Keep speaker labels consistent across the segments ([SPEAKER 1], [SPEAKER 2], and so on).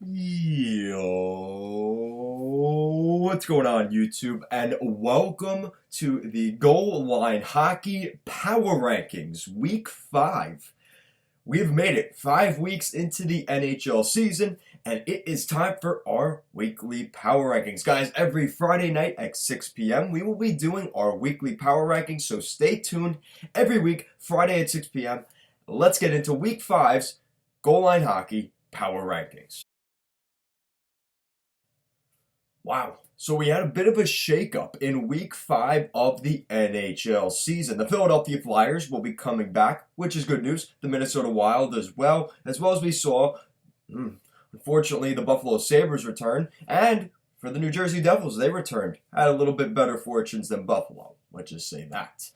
[SPEAKER 1] Yo, what's going on, YouTube? And welcome to the Goal Line Hockey Power Rankings, Week 5. We've made it 5 weeks into the NHL season, and it is time for our weekly power rankings. Guys, every Friday night at 6 p.m., we will be doing our weekly power rankings, so stay tuned every week, Friday at 6 p.m. Let's get into Week 5's Goal Line Hockey Power Rankings. Wow. So we had a bit of a shakeup in Week 5 of the NHL season. The Philadelphia Flyers will be coming back, which is good news. The Minnesota Wild as well as we saw, unfortunately, the Buffalo Sabres return. And for the New Jersey Devils, they returned. Had a little bit better fortunes than Buffalo. Let's just say that.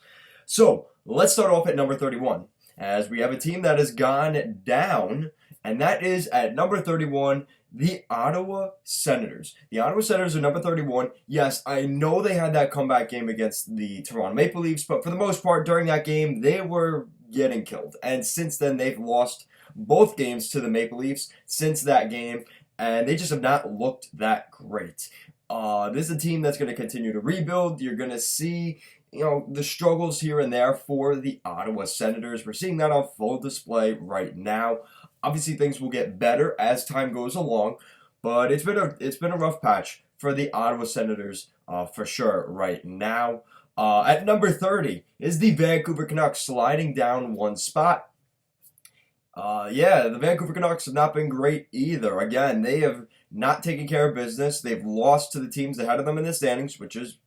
[SPEAKER 1] So let's start off at number 31, as we have a team that has gone down, and that is at number 31, the Ottawa Senators. The Ottawa Senators are number 31. Yes, I know they had that comeback game against the Toronto Maple Leafs, but for the most part, during that game, they were getting killed. And since then, they've lost both games to the Maple Leafs since that game, and they just have not looked that great. This is a team that's going to continue to rebuild. You're going to see the struggles here and there for the Ottawa Senators. We're seeing that on full display right now. Obviously, things will get better as time goes along, but it's been a rough patch for the Ottawa Senators for sure right now. At number 30 is the Vancouver Canucks, sliding down one spot. The Vancouver Canucks have not been great either. Again, they have not taken care of business. They've lost to the teams ahead of them in the standings, which is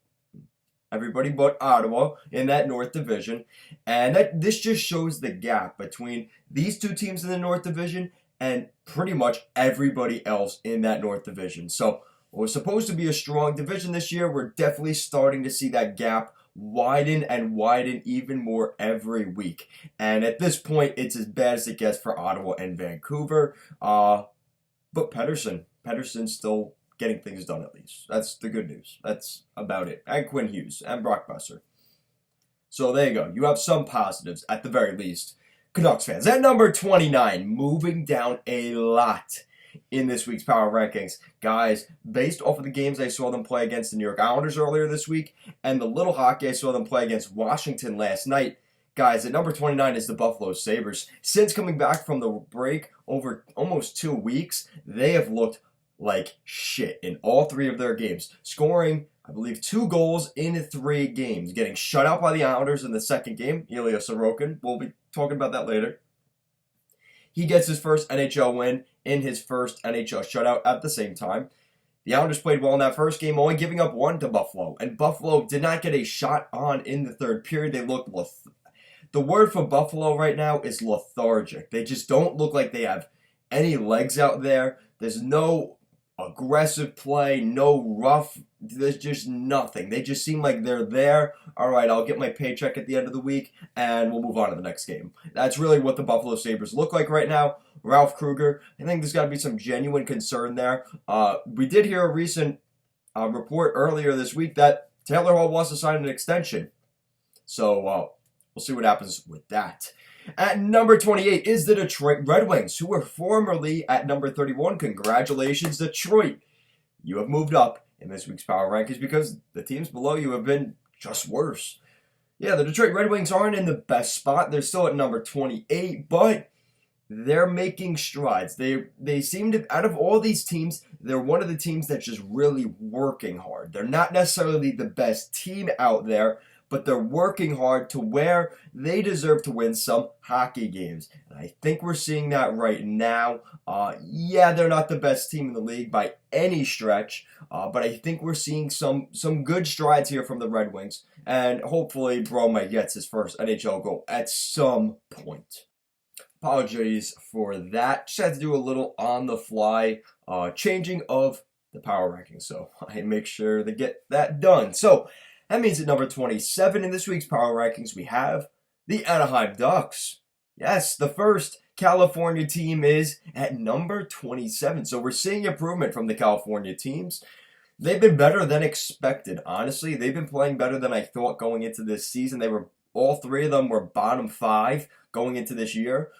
[SPEAKER 1] everybody but Ottawa in that North Division. And this just shows the gap between these two teams in the North Division and pretty much everybody else in that North Division. So what was supposed to be a strong division this year, we're definitely starting to see that gap widen and widen even more every week. And at this point, it's as bad as it gets for Ottawa and Vancouver. But Pettersson's still getting things done at least. That's the good news. That's about it. And Quinn Hughes and Brock Besser. So there you go. You have some positives at the very least. Canucks fans. At number 29, moving down a lot in this week's power rankings. Guys, based off of the games I saw them play against the New York Islanders earlier this week and the little hockey I saw them play against Washington last night, guys, at number 29 is the Buffalo Sabres. Since coming back from the break over almost 2 weeks, they have looked like shit in all 3 of their games, scoring, I believe, 2 goals in 3 games, getting shut out by the Islanders in the second game. Ilya Sorokin, we'll be talking about that later. He gets his first NHL win in his first NHL shutout at the same time. The Islanders played well in that first game, only giving up 1 to Buffalo, and Buffalo did not get a shot on in the third period. They looked the word for Buffalo right now is lethargic. They just don't look like they have any legs out there. There's no aggressive play, no rough, there's just nothing. They just seem like they're there. All right, I'll get my paycheck at the end of the week, and we'll move on to the next game. That's really what the Buffalo Sabres look like right now. Ralph Kruger, I think there's got to be some genuine concern there. We did hear a recent report earlier this week that Taylor Hall wants to sign an extension. So we'll see what happens with that. At number 28 is the Detroit Red Wings, who were formerly at number 31. Congratulations, Detroit. You have moved up in this week's power rankings because the teams below you have been just worse. Yeah, the Detroit Red Wings aren't in the best spot. They're still at number 28, but they're making strides. They seem to, out of all these teams, they're one of the teams that's just really working hard. They're not necessarily the best team out there, but they're working hard to where they deserve to win some hockey games. And I think we're seeing that right now. They're not the best team in the league by any stretch, but I think we're seeing some good strides here from the Red Wings. And hopefully Broma gets his first NHL goal at some point. Apologies for that. Just had to do a little on-the-fly changing of the power rankings, so I make sure to get that done. So that means at number 27 in this week's power rankings, we have the Anaheim Ducks. Yes, the first California team is at number 27. So we're seeing improvement from the California teams. They've been better than expected, honestly. They've been playing better than I thought going into this season. All 3 of them were bottom 5 going into this year.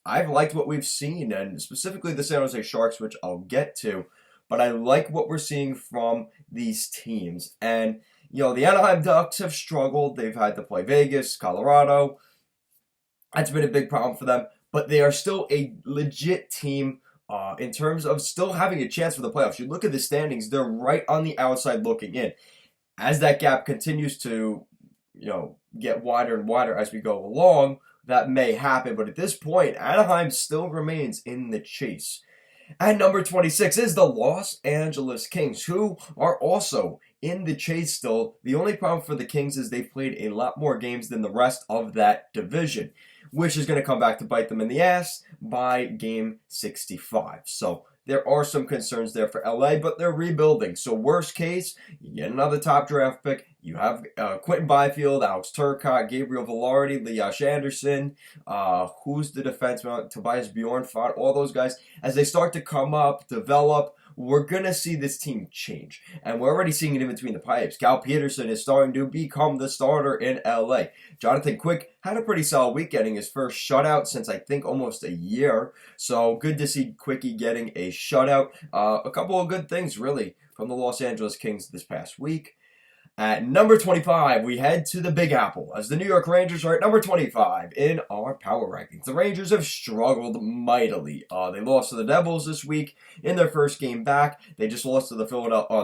[SPEAKER 1] I've liked what we've seen, and specifically the San Jose Sharks, which I'll get to. But I like what we're seeing from these teams. And, the Anaheim Ducks have struggled. They've had to play Vegas, Colorado. That's been a big problem for them. But they are still a legit team in terms of still having a chance for the playoffs. You look at the standings, they're right on the outside looking in. As that gap continues to, get wider and wider as we go along, that may happen. But at this point, Anaheim still remains in the chase. At number 26 is the Los Angeles Kings, who are also in the chase still. The only problem for the Kings is they've played a lot more games than the rest of that division, which is going to come back to bite them in the ass by game 65. So there are some concerns there for LA, but they're rebuilding. So worst case, you get another top draft pick. You have Quentin Byfield, Alex Turcotte, Gabriel Velarde, Elias Anderson, who's the defenseman, Tobias Bjornfot, all those guys. As they start to come up, develop, we're going to see this team change. And we're already seeing it in between the pipes. Cal Peterson is starting to become the starter in LA. Jonathan Quick had a pretty solid week, getting his first shutout since I think almost a year. So good to see Quickie getting a shutout. A couple of good things really from the Los Angeles Kings this past week. At number 25, we head to the Big Apple as the New York Rangers are at number 25 in our power rankings. The Rangers have struggled mightily. They lost to the Devils this week in their first game back. They just lost to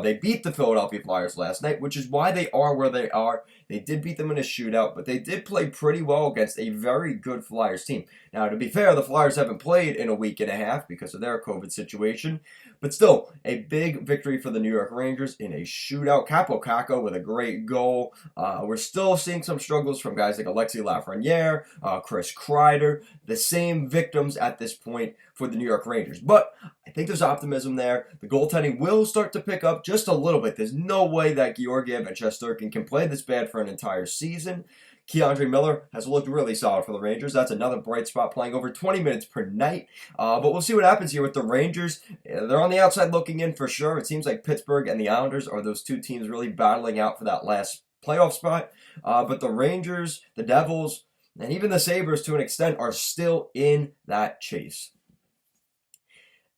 [SPEAKER 1] they beat the Philadelphia Flyers last night, which is why they are where they are. They did beat them in a shootout, but they did play pretty well against a very good Flyers team. Now, to be fair, the Flyers haven't played in a week and a half because of their COVID situation, but still, a big victory for the New York Rangers in a shootout. Capo Caco with a great goal. We're still seeing some struggles from guys like Alexis Lafreniere, Chris Kreider, the same victims at this point for the New York Rangers. But I think there's optimism there. The goaltending will start to pick up just a little bit. There's no way that Georgiev and Shesterkin can play this bad for an entire season. Keandre Miller has looked really solid for the Rangers. That's another bright spot, playing over 20 minutes per night. But we'll see what happens here with the Rangers. They're on the outside looking in for sure. It seems like Pittsburgh and the Islanders are those two teams really battling out for that last playoff spot. But the Rangers, the Devils, and even the Sabres to an extent are still in that chase.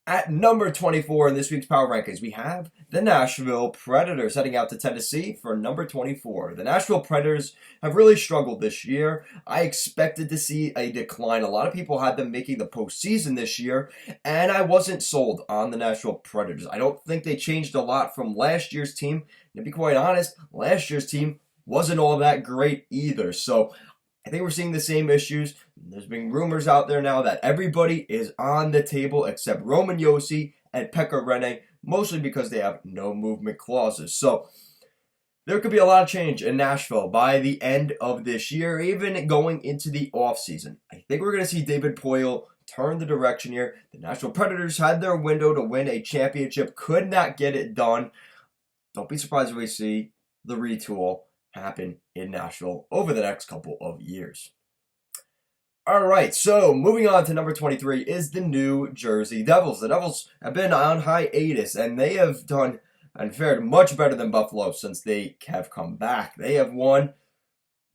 [SPEAKER 1] At number 24 in this week's Power Rankings, we have the Nashville Predators heading out to Tennessee for number 24. The Nashville Predators have really struggled this year. I expected to see a decline. A lot of people had them making the postseason this year, and I wasn't sold on the Nashville Predators. I don't think they changed a lot from last year's team. And to be quite honest, last year's team wasn't all that great either. So I think we're seeing the same issues. There's been rumors out there now that everybody is on the table except Roman Josi and Pekka Rinne, mostly because they have no movement clauses. So there could be a lot of change in Nashville by the end of this year, even going into the offseason. I think we're going to see David Poile turn the direction here. The Nashville Predators had their window to win a championship, could not get it done. Don't be surprised if we see the retool happen in Nashville over the next couple of years. All right, so moving on to number 23 is the New Jersey Devils. The Devils have been on hiatus, and they have done and fared much better than Buffalo since they have come back. They have won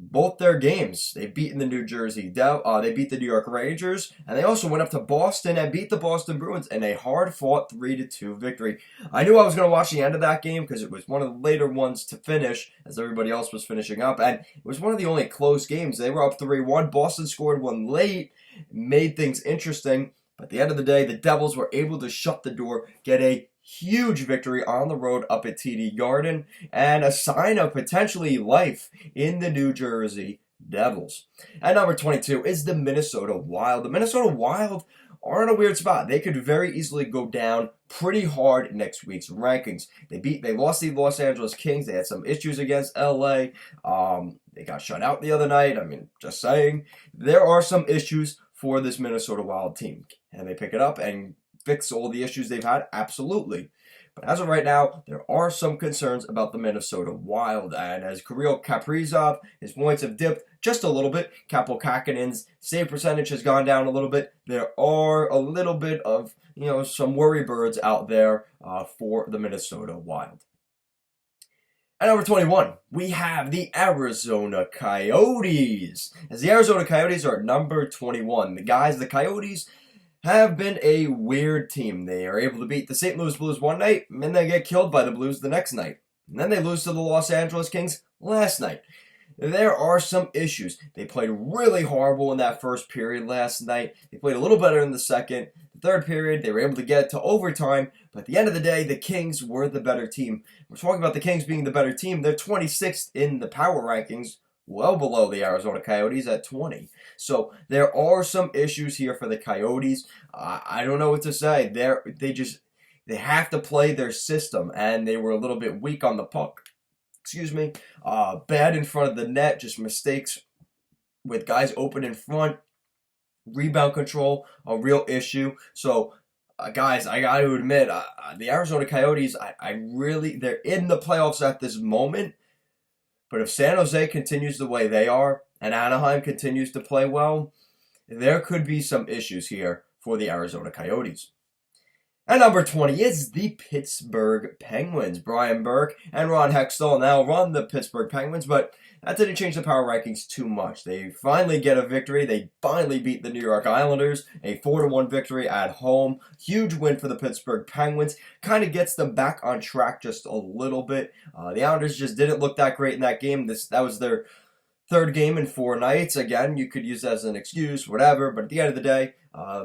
[SPEAKER 1] both their games. They've beaten the New Jersey they beat the New York Rangers, and they also went up to Boston and beat the Boston Bruins in a hard-fought 3-2 victory. I knew I was going to watch the end of that game because it was one of the later ones to finish as everybody else was finishing up, and it was one of the only close games. They were up 3-1. Boston scored one late, made things interesting, but at the end of the day, the Devils were able to shut the door, get a huge victory on the road up at TD Garden, and a sign of potentially life in the New Jersey Devils. At number 22 is the Minnesota Wild. The Minnesota Wild are in a weird spot. They could very easily go down pretty hard in next week's rankings. They lost the Los Angeles Kings. They had some issues against LA. They got shut out the other night. I mean, just saying. There are some issues for this Minnesota Wild team. Can they pick it up and fix all the issues they've had? Absolutely. But as of right now, there are some concerns about the Minnesota Wild. And as Kirill Kaprizov, his points have dipped just a little bit. Kaapo Kähkönen's save percentage has gone down a little bit. There are a little bit of, some worry birds out there for the Minnesota Wild. At number 21, we have the Arizona Coyotes. As the Arizona Coyotes are number 21. The Coyotes have been a weird team. They are able to beat the St. Louis Blues one night, and then they get killed by the Blues the next night. And then they lose to the Los Angeles Kings last night. There are some issues. They played really horrible in that first period last night. They played a little better in the second. The third period, they were able to get to overtime. But at the end of the day, the Kings were the better team. We're talking about the Kings being the better team. They're 26th in the power rankings, well below the Arizona Coyotes at 20. So there are some issues here for the Coyotes. I don't know what to say. They have to play their system, and they were a little bit weak on the puck. Bad in front of the net, just mistakes with guys open in front. Rebound control, a real issue. So, guys, I got to admit, the Arizona Coyotes, they're in the playoffs at this moment. But if San Jose continues the way they are, and Anaheim continues to play well, there could be some issues here for the Arizona Coyotes. At number 20 is the Pittsburgh Penguins. Brian Burke and Ron Hextall now run the Pittsburgh Penguins, but that didn't change the power rankings too much. They finally get a victory. They finally beat the New York Islanders, a 4-1 victory at home. Huge win for the Pittsburgh Penguins. Kind of gets them back on track just a little bit. The Islanders just didn't look that great in that game. That was their third game in 4 nights. Again, you could use that as an excuse, whatever, but at the end of the day,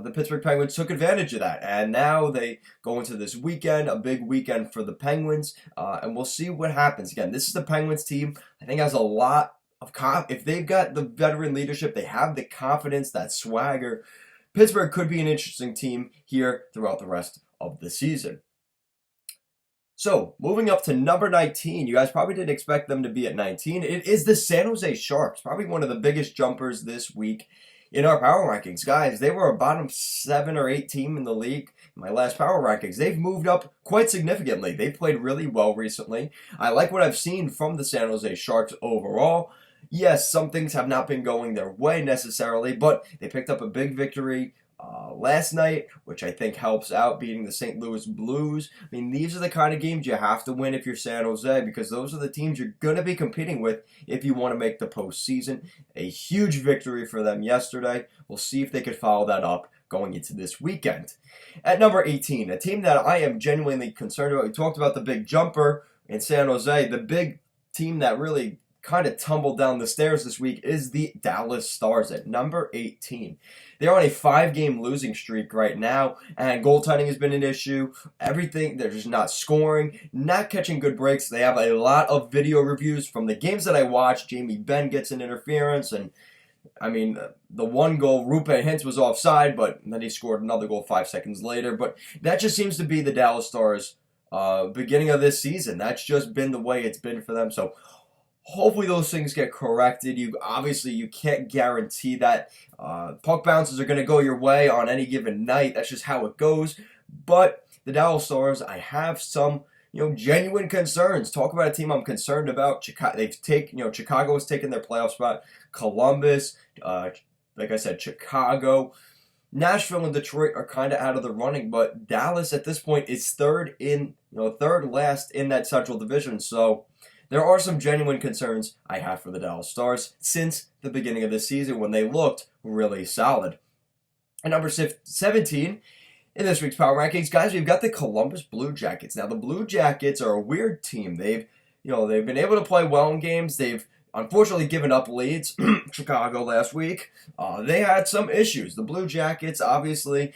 [SPEAKER 1] the Pittsburgh Penguins took advantage of that, and now they go into this weekend, a big weekend for the Penguins, and we'll see what happens. Again, this is the Penguins team. I think has a lot of if they've got the veteran leadership, they have the confidence, that swagger. Pittsburgh could be an interesting team here throughout the rest of the season. So, moving up to number 19, you guys probably didn't expect them to be at 19. It is the San Jose Sharks, probably one of the biggest jumpers this week in our power rankings. Guys, they were a bottom 7 or 8 team in the league in my last power rankings. They've moved up quite significantly. They've played really well recently. I like what I've seen from the San Jose Sharks overall. Yes, some things have not been going their way necessarily, but they picked up a big victory last night, which I think helps out, beating the St. Louis Blues. I mean, these are the kind of games you have to win if you're San Jose, because those are the teams you're going to be competing with if you want to make the postseason. A huge victory for them yesterday. We'll see if they could follow that up going into this weekend. At number 18, a team that I am genuinely concerned about. We talked about the big jumper in San Jose. The big team that really kind of tumbled down the stairs this week is the Dallas Stars at number 18. They're on a 5-game losing streak right now, and goaltending has been an issue. Everything, they're just not scoring, not catching good breaks. They have a lot of video reviews from the games that I watched. Jamie Benn gets an interference, and I mean, the one goal, Rupe Hintz was offside, but then he scored another goal 5 seconds later. But that just seems to be the Dallas Stars beginning of this season. That's just been the way it's been for them. So hopefully those things get corrected. You can't guarantee that. Puck bounces are going to go your way on any given night. That's just how it goes. But the Dallas Stars, I have some genuine concerns. Talk about a team I'm concerned about. Chicago has taken their playoff spot. Columbus, like I said, Chicago. Nashville and Detroit are kind of out of the running, but Dallas at this point is third last in that Central Division. So there are some genuine concerns I have for the Dallas Stars since the beginning of the season when they looked really solid. At number 17 in this week's power rankings, guys, we've got the Columbus Blue Jackets. Now, the Blue Jackets are a weird team. They've been able to play well in games. They've unfortunately given up leads. Chicago last week, they had some issues. The Blue Jackets, obviously,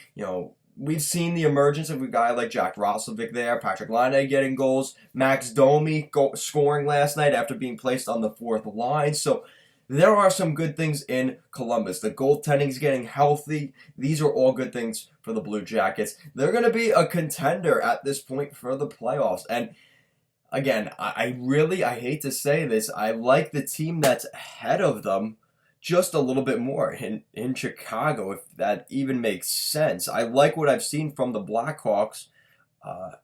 [SPEAKER 1] we've seen the emergence of a guy like Jack Roslovic there, Patrick Laine getting goals, Max Domi scoring last night after being placed on the 4th line. So there are some good things in Columbus. The goaltending is getting healthy. These are all good things for the Blue Jackets. They're going to be a contender at this point for the playoffs. And again, I hate to say this, I like the team that's ahead of them just a little bit more in Chicago, if that even makes sense. I like what I've seen from the Blackhawks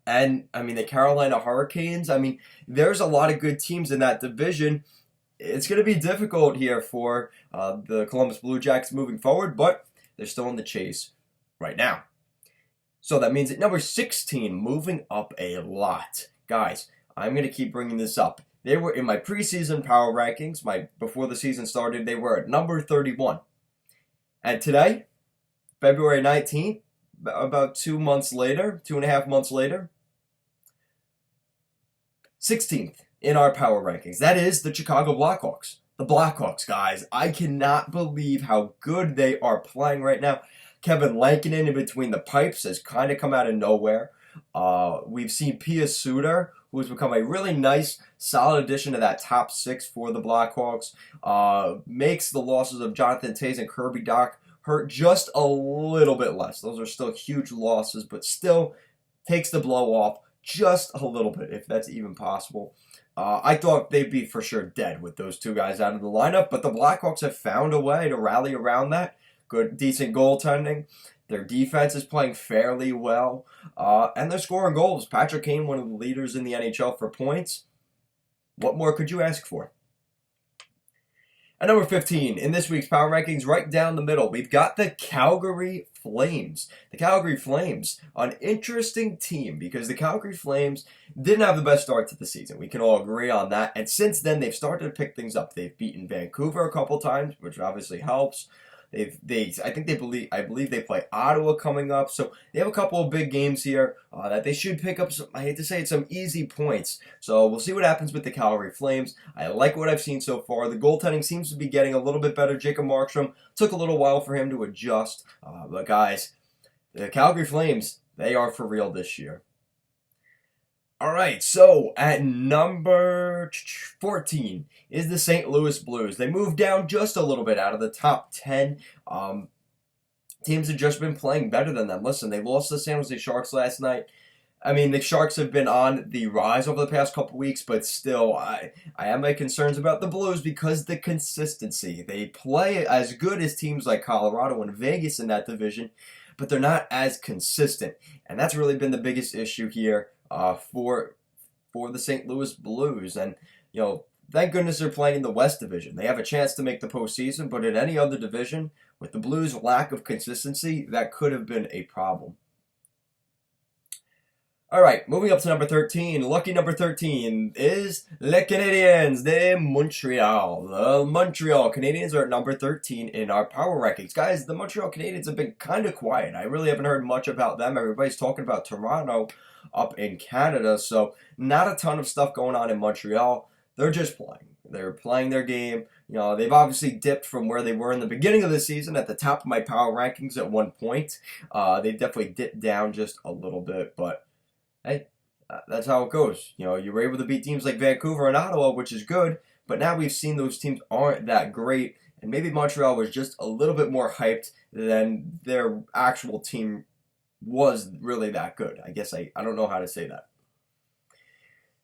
[SPEAKER 1] and, the Carolina Hurricanes. There's a lot of good teams in that division. It's going to be difficult here for the Columbus Blue Jackets moving forward, but they're still in the chase right now. So that means at number 16, moving up a lot. Guys, I'm going to keep bringing this up. They were in my preseason power rankings. Before the season started, they were at number 31. And today, February 19th, about 2.5 months later, 16th in our power rankings. That is the Chicago Blackhawks. The Blackhawks, guys. I cannot believe how good they are playing right now. Kevin Lankinen in between the pipes has kind of come out of nowhere. We've seen Pia Suter, who has become a really nice, solid addition to that top six for the Blackhawks. Makes the losses of Jonathan Toews and Kirby Dach hurt just a little bit less. Those are still huge losses, but still takes the blow off just a little bit, if that's even possible. I thought they'd be for sure dead with those two guys out of the lineup, but the Blackhawks have found a way to rally around that. Good, decent goaltending. Their defense is playing fairly well, and they're scoring goals. Patrick Kane, one of the leaders in the NHL for points. What more could you ask for? At number 15, in this week's power rankings, right down the middle, we've got the Calgary Flames. The Calgary Flames, an interesting team because the Calgary Flames didn't have the best start to the season. We can all agree on that. And since then, they've started to pick things up. They've beaten Vancouver a couple times, which obviously helps. I believe they play Ottawa coming up, so they have a couple of big games here that they should pick up. I hate to say it, some easy points. So we'll see what happens with the Calgary Flames. I like what I've seen so far. The goaltending seems to be getting a little bit better. Jacob Markstrom took a little while for him to adjust, but guys, the Calgary Flames, they are for real this year. All right, so at number 14 is the St. Louis Blues. They moved down just a little bit out of the top 10. Teams have just been playing better than them. Listen, they lost to the San Jose Sharks last night. I mean, the Sharks have been on the rise over the past couple weeks, but still, I have my concerns about the Blues because the consistency. They play as good as teams like Colorado and Vegas in that division, but they're not as consistent. And that's really been the biggest issue here. For the St. Louis Blues. And, thank goodness they're playing in the West Division. They have a chance to make the postseason, but in any other division, with the Blues' lack of consistency, that could have been a problem. All right, moving up to number 13. Lucky number 13 is Les Canadiens de Montreal. The Montreal Canadiens are at number 13 in our power rankings. Guys, the Montreal Canadiens have been kind of quiet. I really haven't heard much about them. Everybody's talking about Toronto up in Canada, so not a ton of stuff going on in Montreal. They're just playing. They're playing their game. They've obviously dipped from where they were in the beginning of the season at the top of my power rankings at one point. They've definitely dipped down just a little bit, but hey, that's how it goes. You were able to beat teams like Vancouver and Ottawa, which is good, but now we've seen those teams aren't that great, and maybe Montreal was just a little bit more hyped than their actual team was really that good. I guess I don't know how to say that.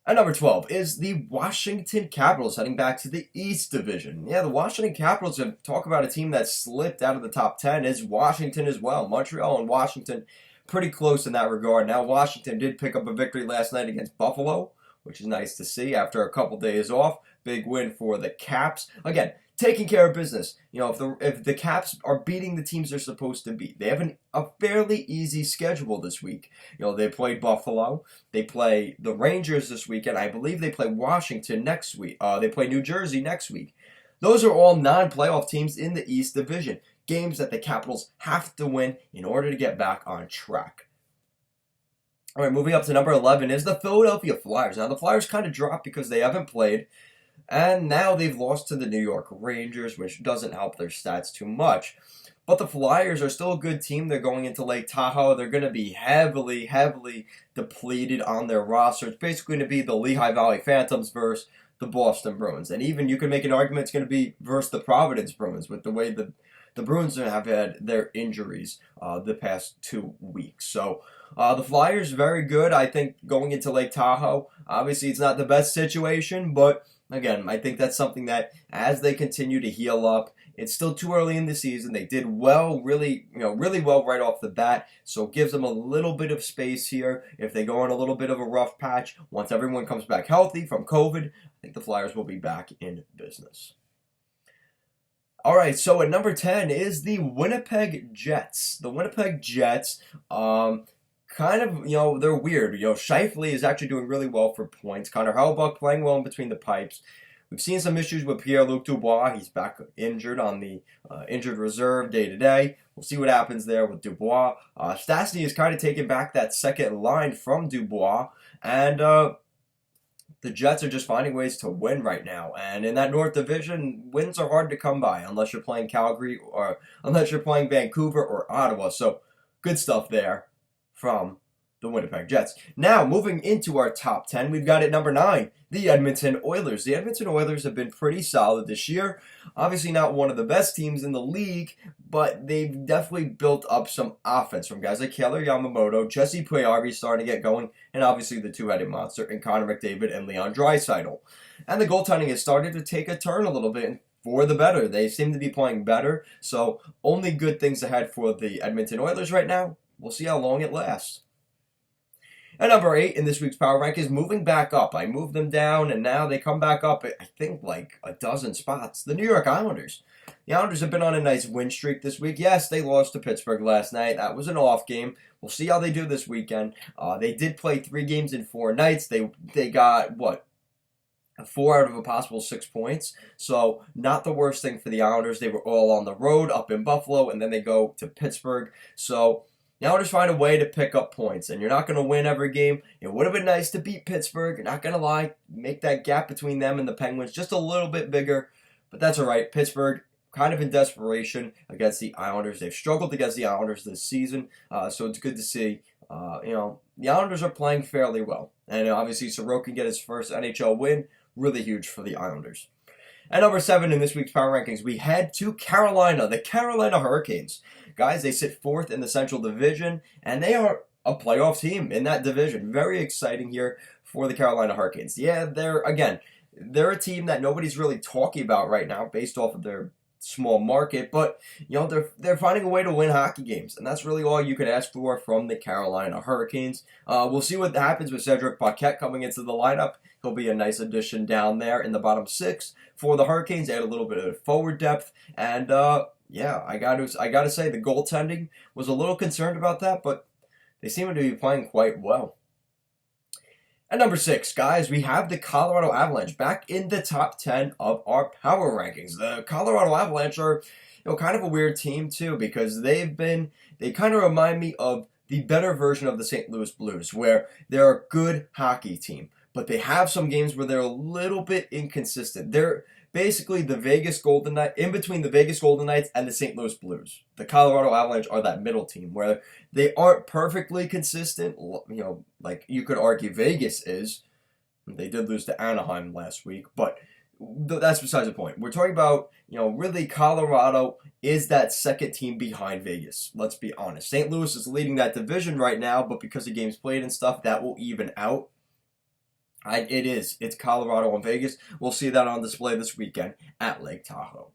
[SPEAKER 1] At number 12 is the Washington Capitals, heading back to the East Division. Yeah, the Washington Capitals, have talk about a team that slipped out of the top 10, is Washington as well. Montreal and Washington pretty close in that regard. Now, Washington did pick up a victory last night against Buffalo, which is nice to see after a couple days off. Big win for the Caps. Again, taking care of business. If the Caps are beating the teams they're supposed to beat, they have a fairly easy schedule this week. They play Buffalo, they play the Rangers this weekend. I believe they play Washington next week. They play New Jersey next week. Those are all non-playoff teams in the East Division. Games that the Capitals have to win in order to get back on track. All right, moving up to number 11 is the Philadelphia Flyers. Now, the Flyers kind of dropped because they haven't played. And now they've lost to the New York Rangers, which doesn't help their stats too much. But the Flyers are still a good team. They're going into Lake Tahoe. They're going to be heavily, heavily depleted on their roster. It's basically going to be the Lehigh Valley Phantoms versus the Boston Bruins. And even you can make an argument it's going to be versus the Providence Bruins with the way the Bruins have had their injuries the past 2 weeks. So the Flyers, very good, I think, going into Lake Tahoe. Obviously, it's not the best situation, but again, I think that's something that as they continue to heal up, it's still too early in the season. They did well, really well right off the bat. So it gives them a little bit of space here. If they go on a little bit of a rough patch, once everyone comes back healthy from COVID, I think the Flyers will be back in business. All right, so at number 10 is the Winnipeg Jets. The Winnipeg Jets, kind of, they're weird. Scheifele is actually doing really well for points. Connor Hellebuyck playing well in between the pipes. We've seen some issues with Pierre-Luc Dubois. He's back injured on the injured reserve day-to-day. We'll see what happens there with Dubois. Stastny is kind of taking back that second line from Dubois. And the Jets are just finding ways to win right now. And in that North Division, wins are hard to come by unless you're playing Calgary or unless you're playing Vancouver or Ottawa. So good stuff there from the Winnipeg Jets. Now, moving into our top 10, we've got at number 9, the Edmonton Oilers. The Edmonton Oilers have been pretty solid this year. Obviously not one of the best teams in the league, but they've definitely built up some offense from guys like Kailer Yamamoto, Jesse Puljujarvi starting to get going, and obviously the two-headed monster in Connor McDavid and Leon Draisaitl. And the goaltending has started to take a turn a little bit for the better. They seem to be playing better, so only good things ahead for the Edmonton Oilers right now. We'll see how long it lasts. At number 8 in this week's Power Rank is moving back up. I moved them down, and now they come back up, I think, like a dozen spots. The New York Islanders. The Islanders have been on a nice win streak this week. Yes, they lost to Pittsburgh last night. That was an off game. We'll see how they do this weekend. They did play 3 games in 4 nights. They got, 4 out of a possible 6 points. So not the worst thing for the Islanders. They were all on the road up in Buffalo, and then they go to Pittsburgh. So now just find a way to pick up points, and you're not going to win every game. It would have been nice to beat Pittsburgh. You're not going to lie. Make that gap between them and the Penguins just a little bit bigger, but that's all right. Pittsburgh kind of in desperation against the Islanders. They've struggled against the Islanders this season, so it's good to see. The Islanders are playing fairly well, and obviously Sorokin can get his first NHL win. Really huge for the Islanders. At number 7 in this week's Power Rankings, we head to Carolina, the Carolina Hurricanes. Guys, they sit 4th in the Central Division, and they are a playoff team in that division. Very exciting here for the Carolina Hurricanes. Yeah, they're a team that nobody's really talking about right now based off of their small market, but they're finding a way to win hockey games, and that's really all you could ask for from the Carolina Hurricanes. We'll see what happens with Cedric Paquette coming into the lineup. He'll be a nice addition down there in the bottom 6 for the Hurricanes. They had a little bit of forward depth, and I gotta say the goaltending was a little concerned about that, but they seem to be playing quite well. At number 6, guys, we have the Colorado Avalanche back in the top 10 of our power rankings. The Colorado Avalanche are, kind of a weird team too, because they kind of remind me of the better version of the St. Louis Blues, where they're a good hockey team, but they have some games where they're a little bit inconsistent. They're basically the Vegas Golden Knights, in between the Vegas Golden Knights and the St. Louis Blues. The Colorado Avalanche are that middle team where they aren't perfectly consistent. Like you could argue Vegas is. They did lose to Anaheim last week, but that's besides the point. We're talking about, really Colorado is that second team behind Vegas. Let's be honest. St. Louis is leading that division right now, but because of games played and stuff, that will even out. It's Colorado and Vegas. We'll see that on display this weekend at Lake Tahoe.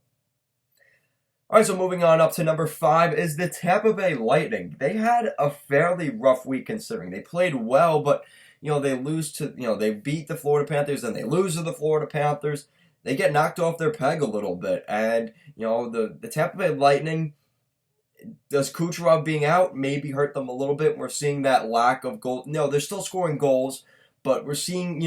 [SPEAKER 1] All right, so moving on up to number 5 is the Tampa Bay Lightning. They had a fairly rough week considering. They played well, but, they lose to, they beat the Florida Panthers, then they lose to the Florida Panthers. They get knocked off their peg a little bit. And, the Tampa Bay Lightning, does Kucherov being out maybe hurt them a little bit? We're seeing that lack of goal. No, they're still scoring goals. But we're seeing,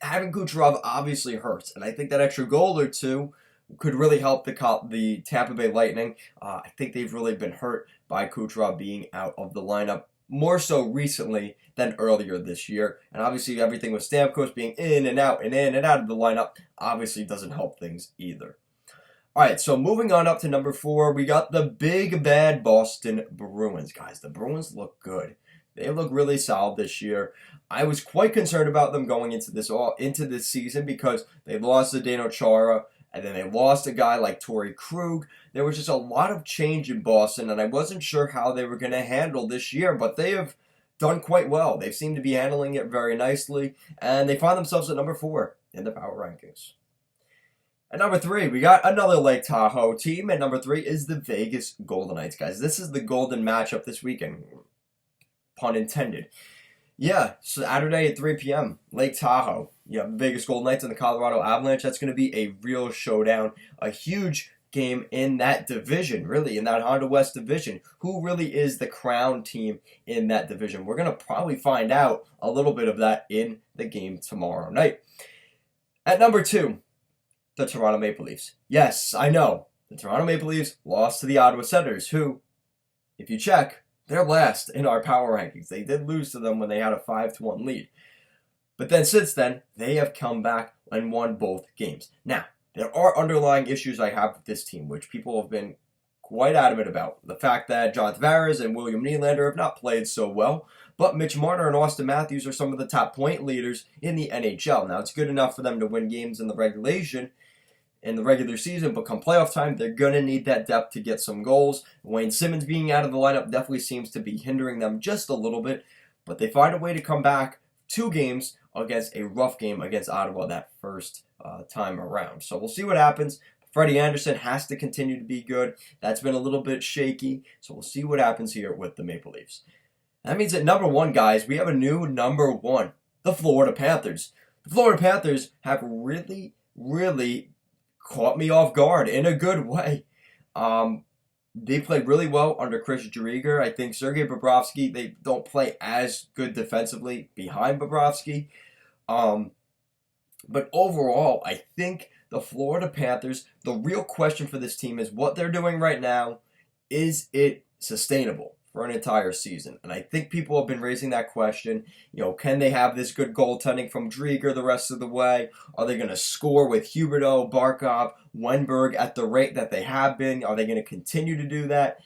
[SPEAKER 1] having Kucherov obviously hurts. And I think that extra goal or two could really help the Tampa Bay Lightning. I think they've really been hurt by Kucherov being out of the lineup, more so recently than earlier this year. And obviously everything with Stamkos being in and out of the lineup obviously doesn't help things either. All right, so moving on up to number 4, we got the big bad Boston Bruins. Guys, the Bruins look good. They look really solid this year. I was quite concerned about them going into this season because they lost to Zdeno Chara, and then they lost a guy like Torrey Krug. There was just a lot of change in Boston, and I wasn't sure how they were going to handle this year, but they have done quite well. They seem to be handling it very nicely, and they find themselves at number 4 in the power rankings. At number 3, we got another Lake Tahoe team. At number 3 is the Vegas Golden Knights, guys. This is the golden matchup this weekend. Pun intended. Yeah, Saturday at 3 p.m., Lake Tahoe. You have the Vegas Golden Knights and the Colorado Avalanche. That's going to be a real showdown. A huge game in that division, really, in that Honda West division. Who really is the crown team in that division? We're going to probably find out a little bit of that in the game tomorrow night. At number 2, the Toronto Maple Leafs. Yes, I know. The Toronto Maple Leafs lost to the Ottawa Senators, who, if you check, they're last in our power rankings. They did lose to them when they had a 5-1 lead. But then since then, they have come back and won both games. Now, there are underlying issues I have with this team, which people have been quite adamant about. The fact that John Tavares and William Nylander have not played so well, but Mitch Marner and Austin Matthews are some of the top point leaders in the NHL. Now, it's good enough for them to win games in the regular season, but come playoff time, they're going to need that depth to get some goals. Wayne Simmons being out of the lineup definitely seems to be hindering them just a little bit, but they find a way to come back 2 games against a rough game against Ottawa that first time around. So we'll see what happens. Freddie Anderson has to continue to be good. That's been a little bit shaky, so we'll see what happens here with the Maple Leafs. That means at number 1, guys, we have a new number 1, the Florida Panthers. The Florida Panthers have really, really caught me off guard in a good way. They played really well under Chris Driedger. I think Sergei Bobrovsky, they don't play as good defensively behind Bobrovsky. But overall, I think the Florida Panthers, the real question for this team is what they're doing right now, is it sustainable for an entire season? And I think people have been raising that question. Can they have this good goaltending from Driedger the rest of the way? Are they going to score with Huberdeau, Barkov, Wenberg at the rate that they have been? Are they going to continue to do that?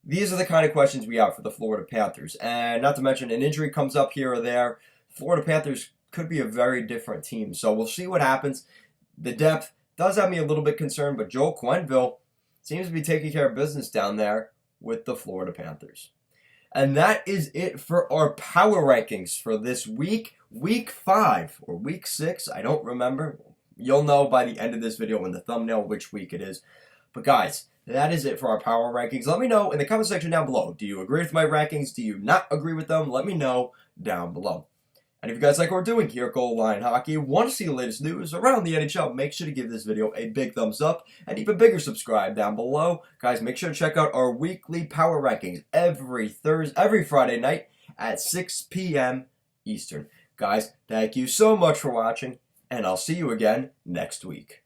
[SPEAKER 1] These are the kind of questions we have for the Florida Panthers. And not to mention, an injury comes up here or there. Florida Panthers could be a very different team. So we'll see what happens. The depth does have me a little bit concerned, but Joel Quenneville seems to be taking care of business down there with the Florida Panthers. And that is it for our power rankings for this week. Week 5 or week 6, I don't remember. You'll know by the end of this video in the thumbnail which week it is. But guys, that is it for our power rankings. Let me know in the comment section down below. Do you agree with my rankings? Do you not agree with them? Let me know down below. And if you guys like what we're doing here at Goal Line Hockey, want to see the latest news around the NHL, make sure to give this video a big thumbs up and even bigger subscribe down below. Guys, make sure to check out our weekly power rankings every Friday night at 6 p.m. Eastern. Guys, thank you so much for watching, and I'll see you again next week.